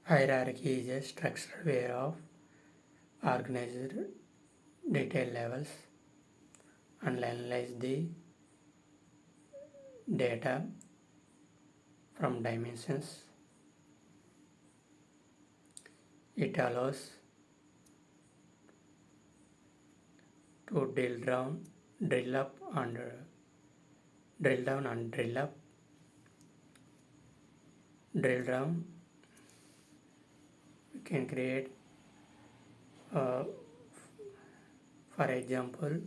Hierarchy is a structured way of organized detail levels and analyze the data from dimensions. It allows to drill down and drill up, drill down. We can create, for example,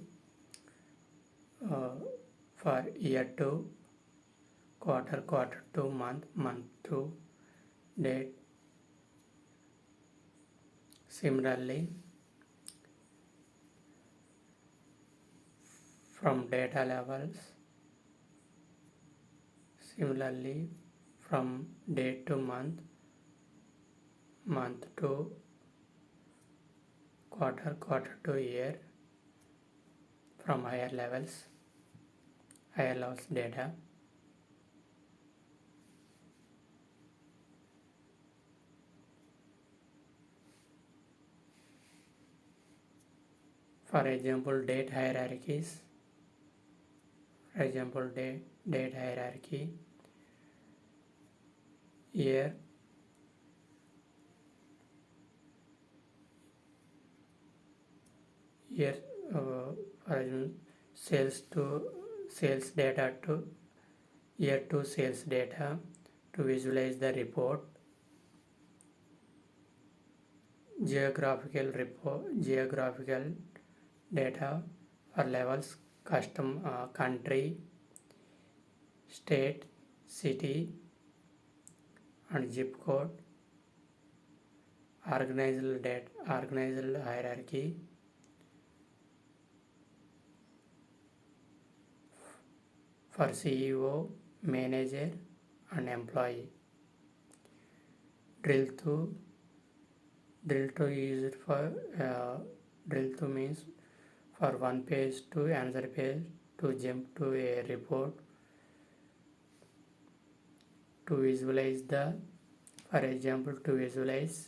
for year to quarter, quarter to month, month to date. Similarly, from data levels, from date to month, month to quarter, quarter to year, from higher levels data. For example, date hierarchies. For example, date hierarchy. Here, for example, sales data to year to sales data to visualize the report. Geographical data for levels, custom, country, state, city, and zip code. Organized hierarchy. For CEO, manager, and employee. Drill to is for drill to means for one page to another page to jump to a report to visualize the, for example, to visualize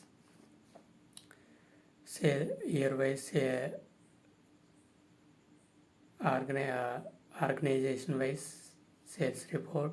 year-wise organization-wise sales report